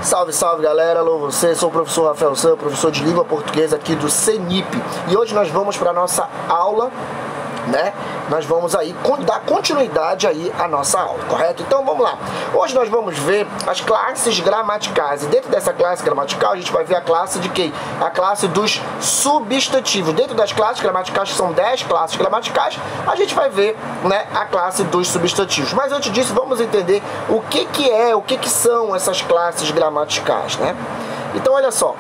Salve, salve galera, alô você, sou o professor Rafael San, professor de língua portuguesa aqui do CENIP. E hoje nós vamos para a nossa aula, né? Nós vamos aí dar continuidade aí à nossa aula, correto? Então vamos lá. Hoje nós vamos ver as classes gramaticais. E dentro dessa classe gramatical a gente vai ver a classe de quem? A classe dos substantivos. Dentro das classes gramaticais, que são 10 classes gramaticais, a gente vai ver, né, a classe dos substantivos. Mas antes disso, vamos entender o que são essas classes gramaticais, né? Então olha só.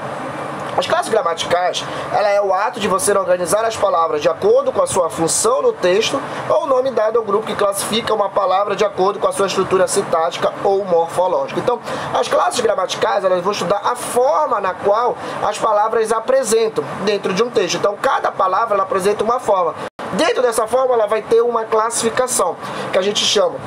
As classes gramaticais, ela é o ato de você organizar as palavras de acordo com a sua função no texto ou o nome dado ao grupo que classifica uma palavra de acordo com a sua estrutura sintática ou morfológica. Então, as classes gramaticais, elas vão estudar a forma na qual as palavras apresentam dentro de um texto. Então, cada palavra ela apresenta uma forma. Dentro dessa forma, ela vai ter uma classificação, que a gente chama,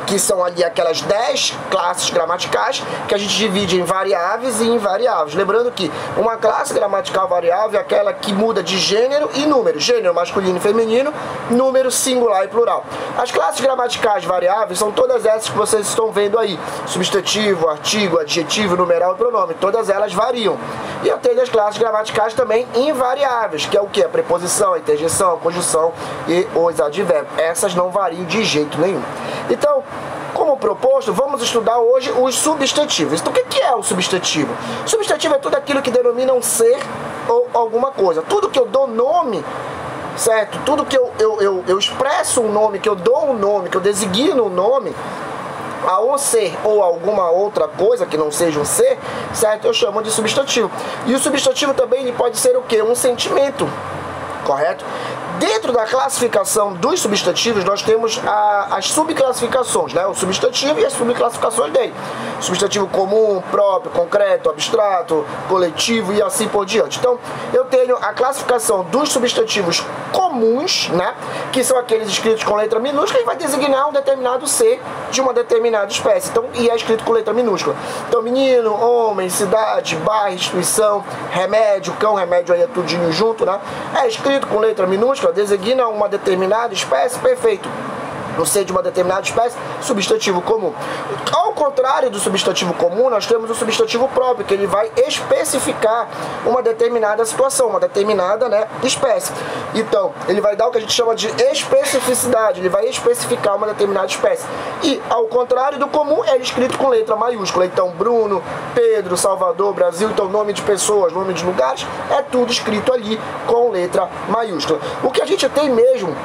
que são ali aquelas 10 classes gramaticais que a gente divide em variáveis e invariáveis. Lembrando que uma classe gramatical variável é aquela que muda de gênero e número. Gênero masculino e feminino, número singular e plural. As classes gramaticais variáveis são todas essas que vocês estão vendo aí. Substantivo, artigo, adjetivo, numeral e pronome. Todas elas variam. E eu tenho as classes gramaticais também invariáveis, que é o que? A preposição, a interjeição, a conjunção e os advérbios. Essas não variam de jeito nenhum. Então, como proposto, vamos estudar hoje os substantivos. Então, o que é o substantivo? Substantivo é tudo aquilo que denomina um ser ou alguma coisa. Tudo que eu dou nome, certo? Tudo que eu expresso um nome, que eu dou um nome, que eu designo um nome a um ser ou alguma outra coisa que não seja um ser, certo? Eu chamo de substantivo. E o substantivo também ele pode ser o quê? Um sentimento, correto? Dentro da classificação dos substantivos, nós temos as subclassificações, né? O substantivo e as subclassificações dele. Substantivo comum, próprio, concreto, abstrato, coletivo e assim por diante. Então, eu tenho a classificação dos substantivos comuns, né? Que são aqueles escritos com letra minúscula e vai designar um determinado ser de uma determinada espécie. Então, e é escrito com letra minúscula. Então, menino, homem, cidade, bairro, instituição, remédio, cão, remédio aí é tudinho junto, né? É escrito com letra minúscula, designa uma determinada espécie, perfeito. No ser de uma determinada espécie, substantivo comum. Ao contrário do substantivo comum, nós temos o substantivo próprio, que ele vai especificar uma determinada situação, uma determinada, né, espécie. Então, ele vai dar o que a gente chama de especificidade, ele vai especificar uma determinada espécie. E, ao contrário do comum, ele é escrito com letra maiúscula. Então, Bruno, Pedro, Salvador, Brasil, então nome de pessoas, nome de lugares, é tudo escrito ali com letra maiúscula. O que a gente tem mesmo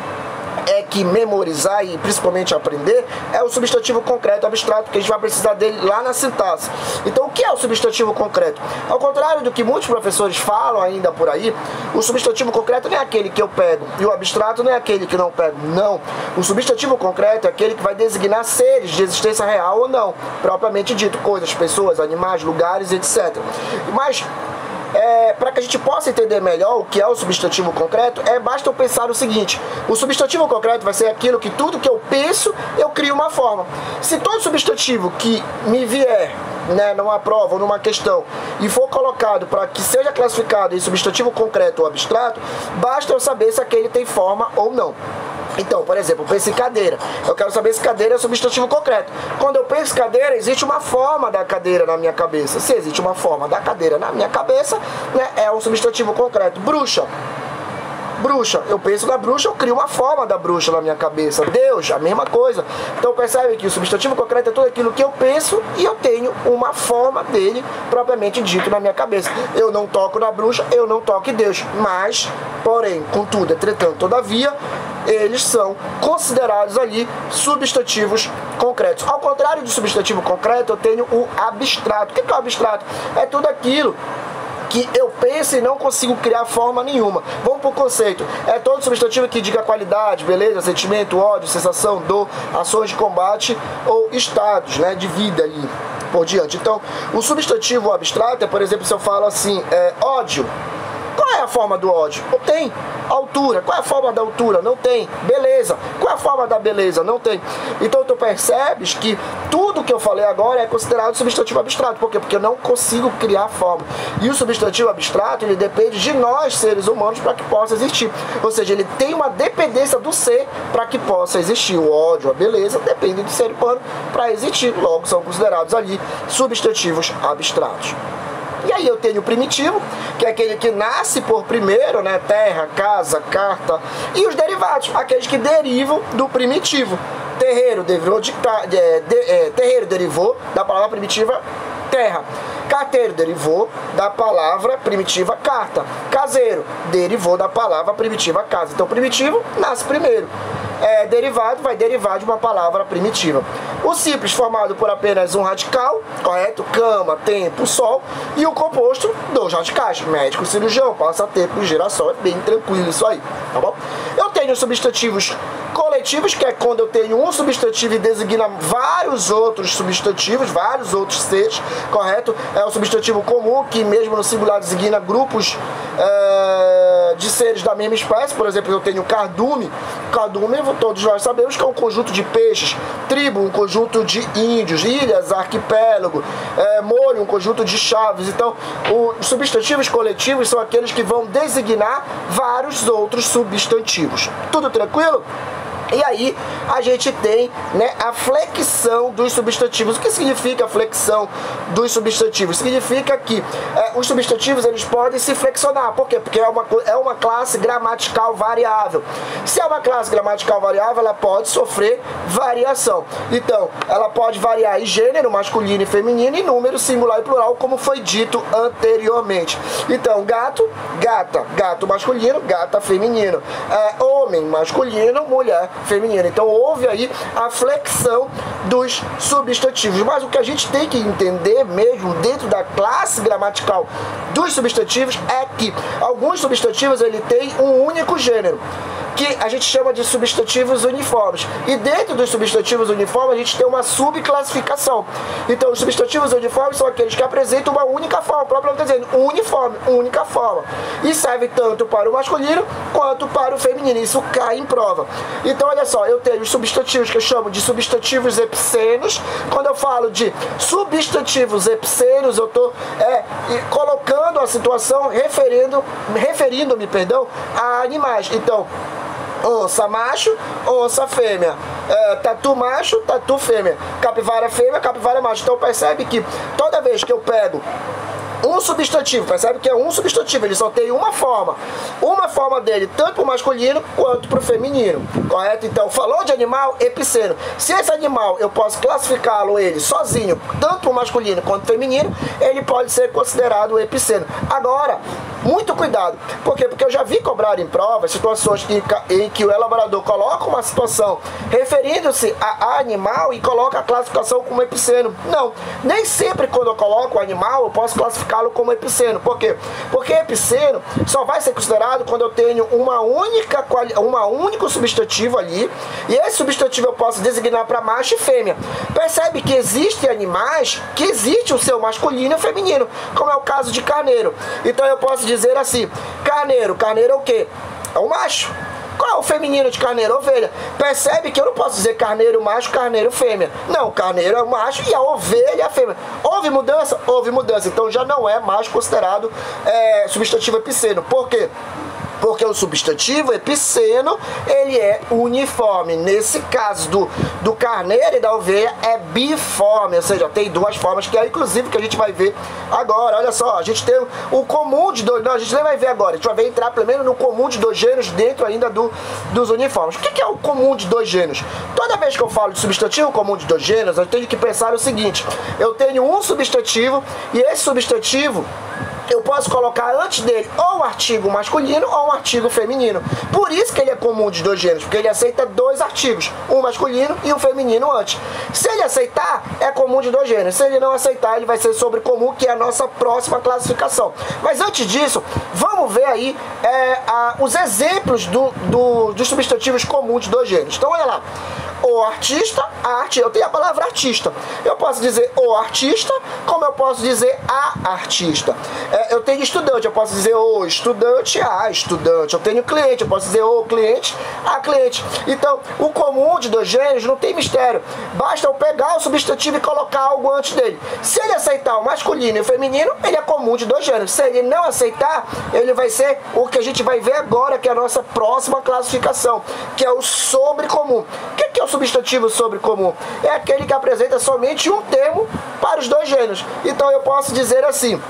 é que memorizar e principalmente aprender é o substantivo concreto abstrato, que a gente vai precisar dele lá na sintaxe. Então, o que é o substantivo concreto? Ao contrário do que muitos professores falam ainda por aí, o substantivo concreto não é aquele que eu pego e o abstrato não é aquele que não pego. Não. O substantivo concreto é aquele que vai designar seres de existência real ou não, propriamente dito, coisas, pessoas, animais, lugares, etc. Mas para que a gente possa entender melhor o que é o substantivo concreto, basta eu pensar o seguinte: o substantivo concreto vai ser aquilo que tudo que eu penso, eu crio uma forma. Se todo substantivo que me vier, né, numa prova ou numa questão e for colocado para que seja classificado em substantivo concreto ou abstrato, basta eu saber se aquele tem forma ou não. Então, por exemplo, eu penso em cadeira. Eu quero saber se cadeira é substantivo concreto. Quando eu penso em cadeira, existe uma forma da cadeira na minha cabeça. Se existe uma forma da cadeira na minha cabeça, né, é um substantivo concreto. Bruxa. Bruxa, eu penso na bruxa, eu crio uma forma da bruxa na minha cabeça. Deus, a mesma coisa. Então percebe que o substantivo concreto é tudo aquilo que eu penso e eu tenho uma forma dele propriamente dito na minha cabeça. Eu não toco na bruxa, eu não toco em Deus. Mas, porém, contudo, entretanto, todavia, eles são considerados ali substantivos concretos. Ao contrário do substantivo concreto, eu tenho o abstrato. O que é o abstrato? É tudo aquilo que eu penso e não consigo criar forma nenhuma. Vamos para o conceito. É todo substantivo que indica qualidade, beleza, sentimento, ódio, sensação, dor, ações de combate ou estados, né, de vida ali por diante. Então, o substantivo abstrato é, por exemplo, se eu falo assim, ódio. Qual é a forma do ódio? Não tem. Altura. Qual é a forma da altura? Não tem. Beleza. Qual é a forma da beleza? Não tem. Então tu percebes que tudo que eu falei agora é considerado substantivo abstrato. Por quê? Porque eu não consigo criar forma. E o substantivo abstrato, ele depende de nós, seres humanos, para que possa existir. Ou seja, ele tem uma dependência do ser para que possa existir. O ódio, a beleza, dependem do ser humano para existir. Logo, são considerados ali substantivos abstratos. E aí eu tenho o primitivo, que é aquele que nasce por primeiro, né? Terra, casa, carta. E os derivados, aqueles que derivam do primitivo. Terreiro derivou da palavra primitiva terra. Carteiro derivou da palavra primitiva carta. Caseiro derivou da palavra primitiva casa. Então, primitivo nasce primeiro. Derivado vai derivar de uma palavra primitiva. O simples, formado por apenas um radical, correto? Cama, tempo, sol. E o composto, 2 radicais. Médico, cirurgião, passatempo, girassol. É bem tranquilo isso aí, tá bom? Eu tenho substantivos coletivos, que é quando eu tenho um substantivo e designa vários outros substantivos, vários outros seres, correto? É o substantivo comum, que mesmo no singular designa grupos de seres da mesma espécie. Por exemplo, eu tenho cardume. Cardume, todos nós sabemos que é um conjunto de peixes. Tribo, um conjunto de índios. Ilhas, arquipélago. Molho, um conjunto de chaves. Então, os substantivos coletivos são aqueles que vão designar vários outros substantivos. Tudo tranquilo? E aí a gente tem, né, a flexão dos substantivos. O que significa a flexão dos substantivos? Significa que os substantivos eles podem se flexionar. Por quê? Porque é uma classe gramatical variável. Se é uma classe gramatical variável, ela pode sofrer variação. Então, ela pode variar em gênero, masculino e feminino, e número singular e plural, como foi dito anteriormente. Então, gato, gata. Gato masculino, gata feminino. Homem masculino, mulher feminina. Então houve aí a flexão dos substantivos. Mas o que a gente tem que entender mesmo dentro da classe gramatical dos substantivos é que alguns substantivos ele tem um único gênero, que a gente chama de substantivos uniformes. E dentro dos substantivos uniformes a gente tem uma subclassificação. Então os substantivos uniformes são aqueles que apresentam uma única forma, o próprio nome está dizendo, uniforme, única forma. E serve tanto para o masculino quanto para o feminino. Isso cai em prova. Então olha só, eu tenho os substantivos que eu chamo de substantivos epicenos. Quando eu falo de substantivos epicenos, eu estou colocando a situação referindo-me a animais. Então, onça macho, onça fêmea, tatu macho, tatu fêmea, capivara fêmea, capivara macho. Então percebe que toda vez que eu pego um substantivo, percebe que é um substantivo, ele só tem uma forma dele, tanto para o masculino quanto para o feminino, correto? Então, falou de animal, epiceno. Se esse animal eu posso classificá-lo ele sozinho, tanto para o masculino quanto para o feminino, ele pode ser considerado epiceno. Agora, muito cuidado, por quê? Porque eu já vi cobrar em provas situações em que o elaborador coloca uma situação referindo-se a animal e coloca a classificação como epiceno. Não, nem sempre quando eu coloco o animal eu posso classificá-lo como epiceno. Por quê? Porque epiceno só vai ser considerado quando eu tenho um único substantivo ali, e esse substantivo eu posso designar para macho e fêmea. Percebe que existem animais que existe o seu masculino e feminino, como é o caso de carneiro. Então eu posso dizer assim, carneiro é o quê? É um macho. Qual é o feminino de carneiro? Ovelha. Percebe que eu não posso dizer carneiro macho, carneiro fêmea. Não, carneiro é o macho e a ovelha é a fêmea. Houve mudança? Houve mudança. Então já não é mais considerado substantivo epiceno. Por quê? Porque o substantivo epiceno, ele é uniforme. Nesse caso do carneiro e da ovelha é biforme, ou seja, tem duas formas, que é inclusive que a gente vai ver agora. Olha só, a gente tem o comum de dois, não, a gente nem vai ver agora, a gente vai ver entrar primeiro no comum de dois gêneros dentro ainda dos uniformes. O que é o comum de dois gêneros? Toda vez que eu falo de substantivo comum de dois gêneros, eu tenho que pensar o seguinte: eu tenho um substantivo e esse substantivo eu posso colocar antes dele ou um artigo masculino ou um artigo feminino. Por isso que ele é comum de dois gêneros, porque ele aceita dois artigos, um masculino e um feminino antes. Se ele aceitar, é comum de dois gêneros. Se ele não aceitar, ele vai ser sobrecomum, que é a nossa próxima classificação. Mas antes disso, vamos ver aí os exemplos dos substantivos comuns de dois gêneros. Então olha lá. o artista, arte, eu tenho a palavra artista. Eu posso dizer o artista, como eu posso dizer a artista. Eu tenho estudante, eu posso dizer o estudante, a estudante. Eu tenho cliente, eu posso dizer o cliente, a cliente. Então, o comum de dois gêneros não tem mistério. Basta eu pegar o substantivo e colocar algo antes dele. Se ele aceitar o masculino e o feminino, ele é comum de dois gêneros. Se ele não aceitar, ele vai ser o que a gente vai ver agora, que é a nossa próxima classificação, que é o sobrecomum. O que é o substantivo sobrecomum? É aquele que apresenta somente um termo para os dois gêneros. Então eu posso dizer assim,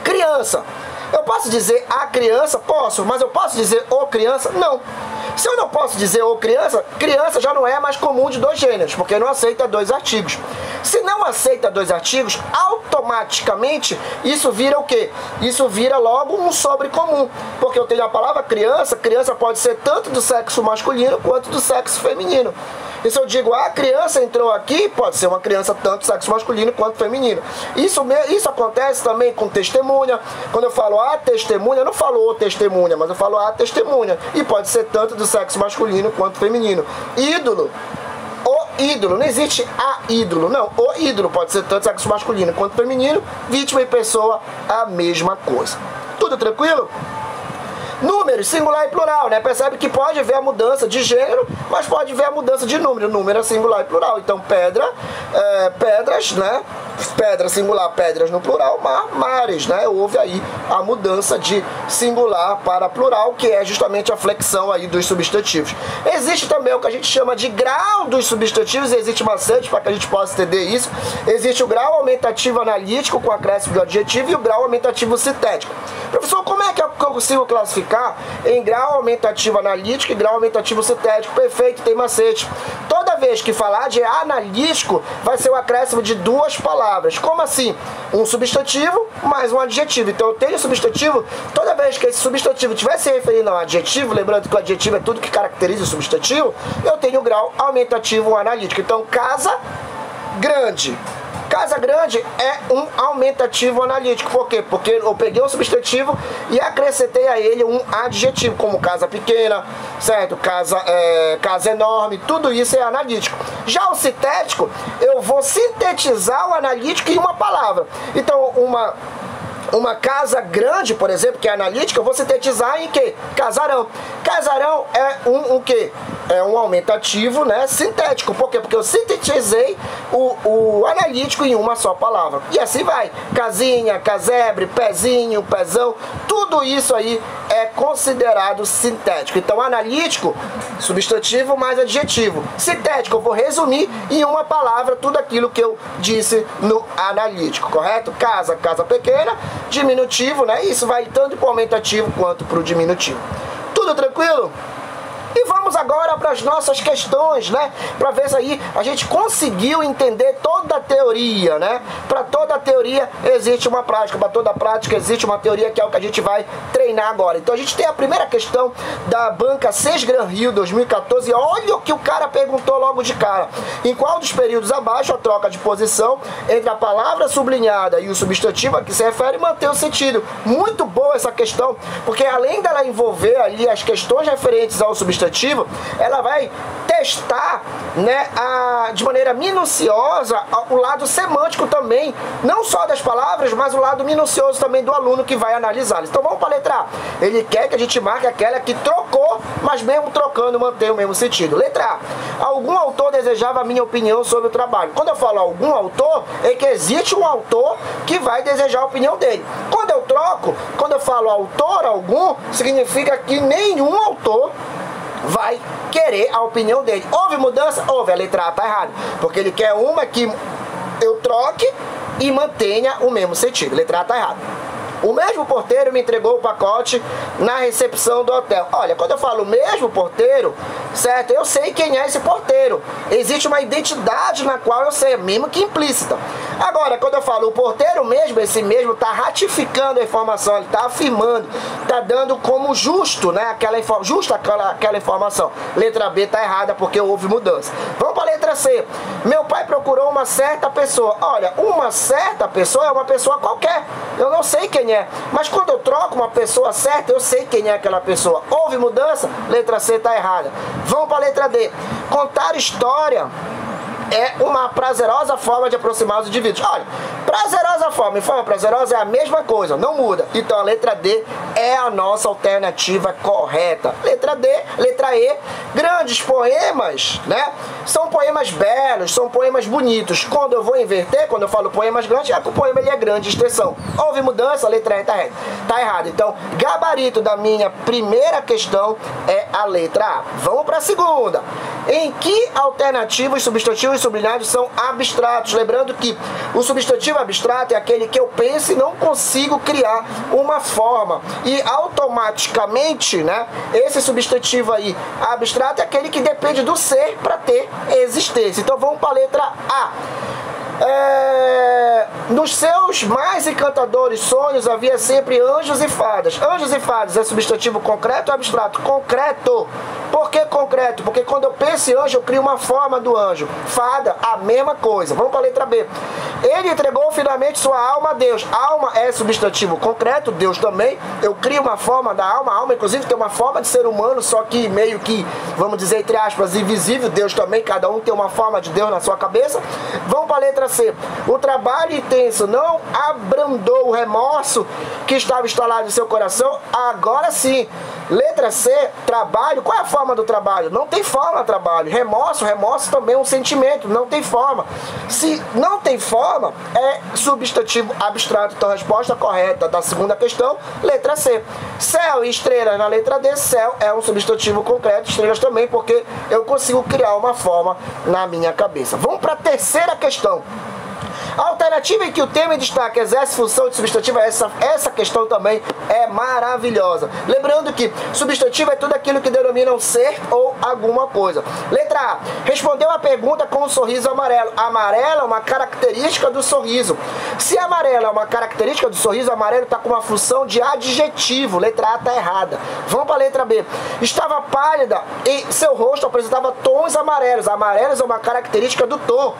criança. Eu posso dizer a criança? Posso, mas eu posso dizer o criança? Não. Se eu não posso dizer o criança, criança já não é mais comum de dois gêneros, porque não aceita dois artigos. Se não aceita dois artigos, automaticamente isso vira o quê? Isso vira logo um sobrecomum, porque eu tenho a palavra criança, criança pode ser tanto do sexo masculino quanto do sexo feminino. E se eu digo a criança entrou aqui, pode ser uma criança tanto sexo masculino quanto feminino. Isso acontece também com testemunha. Quando eu falo a testemunha, eu não falo o testemunha, mas eu falo a testemunha. E pode ser tanto do sexo masculino quanto feminino. Ídolo. O ídolo. Não existe a ídolo. Não. O ídolo pode ser tanto sexo masculino quanto feminino. Vítima e pessoa, a mesma coisa. Tudo tranquilo? Números, singular e plural, né? Percebe que pode haver a mudança de gênero, mas pode haver a mudança de número. Número é singular e plural. Então, pedra, pedras, né? Pedra singular, pedras no plural, mar, mares, né? Houve aí a mudança de singular para plural, que é justamente a flexão aí dos substantivos. Existe também o que a gente chama de grau dos substantivos, existe macete para que a gente possa entender isso. Existe o grau aumentativo analítico com acréscimo de adjetivo e o grau aumentativo sintético. Professor, como é que eu consigo classificar em grau aumentativo analítico e grau aumentativo sintético? Perfeito, tem macete. Toda vez que falar de analítico, vai ser o acréscimo de duas palavras. Como assim? Um substantivo mais um adjetivo. Então eu tenho substantivo, toda vez que esse substantivo estiver se referindo a um adjetivo, lembrando que o adjetivo é tudo que caracteriza o substantivo, eu tenho o grau aumentativo analítico. Então, casa grande. Casa grande é um aumentativo analítico. Por quê? Porque eu peguei um substantivo e acrescentei a ele um adjetivo, como casa pequena, certo? Casa enorme, tudo isso é analítico. Já o sintético, eu vou sintetizar o analítico em uma palavra. Então, uma casa grande, por exemplo, que é analítica, eu vou sintetizar em quê? Casarão. Casarão é o quê? É um aumentativo, né, sintético. Por quê? Porque eu sintetizei o analítico em uma só palavra. E assim vai. Casinha, casebre, pezinho, pezão, tudo isso aí é considerado sintético. Então, analítico, substantivo mais adjetivo. Sintético, eu vou resumir em uma palavra tudo aquilo que eu disse no analítico, correto? Casa, casa pequena, diminutivo, né? Isso vai tanto para o aumentativo quanto para o diminutivo. Tudo tranquilo? E vamos agora para as nossas questões, né? Para ver se aí a gente conseguiu entender toda a teoria, né? Para toda a teoria existe uma prática, para toda a prática existe uma teoria, que é o que a gente vai treinar agora. Então a gente tem a primeira questão da banca Sesgran Rio 2014. Olha o que o cara perguntou logo de cara. Em qual dos períodos abaixo a troca de posição entre a palavra sublinhada e o substantivo a que se refere mantém o sentido? Muito boa essa questão, porque além dela envolver ali as questões referentes ao substantivo, ela vai testar, né, de maneira minuciosa o lado semântico também, não só das palavras, mas o lado minucioso também do aluno que vai analisá-las. Então vamos para a letra A. Ele quer que a gente marque aquela que trocou, mas mesmo trocando mantém o mesmo sentido. Letra A. Algum autor desejava a minha opinião sobre o trabalho. Quando eu falo algum autor, é que existe um autor que vai desejar a opinião dele. Quando eu troco, quando eu falo autor algum, significa que nenhum autor vai querer a opinião dele. Houve mudança? Houve. A letra A está errada, porque ele quer uma que eu troque e mantenha o mesmo sentido. A letra A está errada. O mesmo porteiro me entregou o pacote na recepção do hotel. Olha, quando eu falo o mesmo porteiro, certo? Eu sei quem é esse porteiro. Existe uma identidade na qual eu sei, mesmo que implícita. Agora, quando eu falo o porteiro mesmo, esse mesmo está ratificando a informação, ele está afirmando, está dando como justo, né? Aquela informação. Letra B está errada porque houve mudança. Vamos para a letra C. Meu pai procurou uma certa pessoa. Olha, uma certa pessoa é uma pessoa qualquer. Eu não sei quem é. Mas quando eu troco uma pessoa certa, eu sei quem é aquela pessoa. Houve mudança? Letra C está errada. Vamos para a letra D. Contar história é uma prazerosa forma de aproximar os indivíduos. Olha, prazerosa forma e forma prazerosa é a mesma coisa, não muda. Então a letra D é a nossa alternativa correta. Letra D, letra E, grandes poemas, né? São poemas belos, são poemas bonitos. Quando eu vou inverter, quando eu falo poemas grandes, é que o poema ele é grande, extensão. Houve mudança, a letra E tá errada. Então, gabarito da minha primeira questão é a letra A. Vamos para a segunda. Em que alternativos substantivos sublinhados são abstratos? Lembrando que o substantivo abstrato é aquele que eu penso e não consigo criar uma forma. E automaticamente, né, esse substantivo aí abstrato é aquele que depende do ser para ter existência. Então vamos para a letra A. Nos seus mais encantadores sonhos havia sempre anjos e fadas. Anjos e fadas é substantivo concreto ou abstrato? Concreto. Por que concreto? Porque quando eu penso em anjo, eu crio uma forma do anjo. Fada, a mesma coisa. Vamos para a letra B. Ele entregou finalmente sua alma a Deus. Alma é substantivo concreto, Deus também. Eu crio uma forma da alma. A alma, inclusive, tem uma forma de ser humano, só que meio que, vamos dizer, entre aspas, invisível. Deus também, cada um tem uma forma de Deus na sua cabeça. Vamos para a letra C. O trabalho intenso não abrandou o remorso que estava instalado em seu coração. Agora sim. Letra C, trabalho. Qual é a forma do trabalho? Não tem forma trabalho. Remorso também é um sentimento, não tem forma. Se não tem forma, é substantivo abstrato. Então a resposta correta da segunda questão, letra C. Céu e estrelas na letra D. Céu é um substantivo concreto, estrelas também, porque eu consigo criar uma forma na minha cabeça. Vamos para a terceira questão. A alternativa em que o tema em destaque exerce função de substantivo, essa questão também é maravilhosa. Lembrando que substantivo é tudo aquilo que denomina um ser ou alguma coisa. Letra A. Respondeu a pergunta com um sorriso amarelo. Amarelo é uma característica do sorriso. Se amarelo é uma característica do sorriso, amarelo está com uma função de adjetivo. Letra A está errada. Vamos para a letra B. Estava pálida e seu rosto apresentava tons amarelos. Amarelos é uma característica do tom.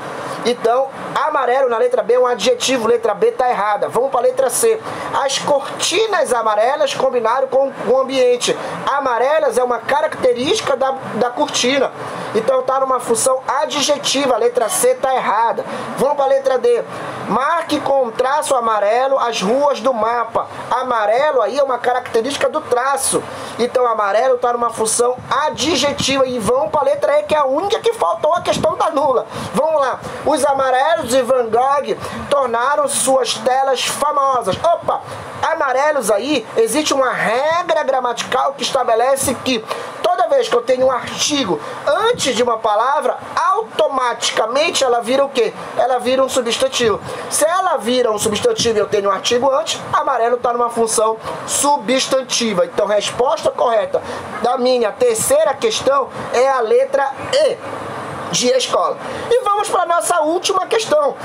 Então, amarelo na letra B é um adjetivo, letra B está errada. Vamos para a letra C. As cortinas amarelas combinaram com o ambiente. Amarelas é uma característica da cortina. Então está numa função adjetiva, a letra C está errada. Vamos para a letra D. Marque com um traço amarelo as ruas do mapa. Amarelo aí é uma característica do traço. Então amarelo está numa função adjetiva. E vamos para a letra E, que é a única que faltou a questão da nula. Vamos lá. Os amarelos de Van Gogh tornaram suas telas famosas. Opa! Amarelos aí, existe uma regra gramatical que estabelece que toda vez que eu tenho um artigo antes de uma palavra, automaticamente ela vira o quê? Ela vira um substantivo. Se ela vira um substantivo e eu tenho um artigo antes, amarelo está numa função substantiva. Então, a resposta correta da minha terceira questão é a letra E, de escola. E vamos para a nossa última questão.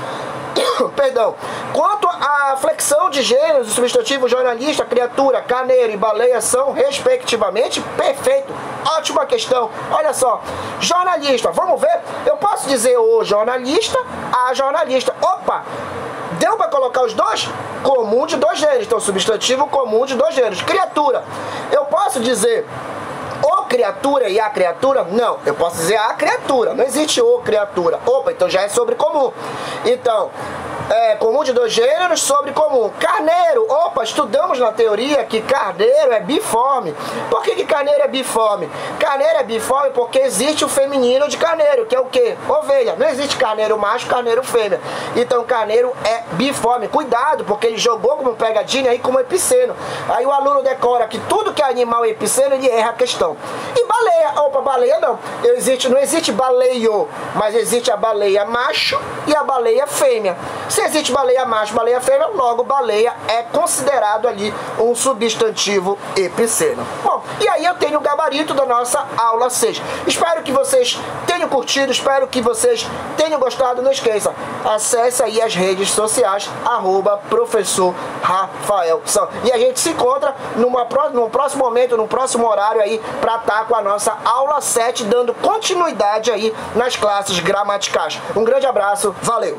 Perdão. Quanto à flexão de gêneros, o substantivo jornalista, criatura, carneiro e baleia são, respectivamente, perfeito. Ótima questão. Olha só. Jornalista, vamos ver? Eu posso dizer o jornalista, a jornalista. Opa! Deu para colocar os dois? Comum de dois gêneros. Então, substantivo comum de dois gêneros. Criatura. Eu posso dizer o criatura e a criatura? Não, eu posso dizer a criatura, não existe o criatura. Opa, então já é sobre comum. Então, comum de dois gêneros sobre comum. Carneiro, opa, estudamos na teoria que carneiro é biforme. Por que carneiro é biforme? Carneiro é biforme porque existe o feminino de carneiro, que é o quê? Ovelha. Não existe carneiro macho, carneiro fêmea. Então carneiro é biforme. Cuidado, porque ele jogou como pegadinha aí como epiceno. Aí o aluno decora que tudo que é animal é epiceno, ele erra a questão. E baleia, opa, baleia não. Não existe baleio, mas existe a baleia macho e a baleia fêmea. Se existe baleia macho, baleia fêmea, logo baleia é considerado ali um substantivo epiceno. Bom, e aí eu tenho o gabarito da nossa aula 6. Espero que vocês tenham curtido, espero que vocês tenham gostado. Não esqueça, acesse aí as redes sociais, @professor Rafael San. E a gente se encontra num próximo momento, num próximo horário aí, para estar com a nossa aula 7, dando continuidade aí nas classes gramaticais. Um grande abraço, valeu!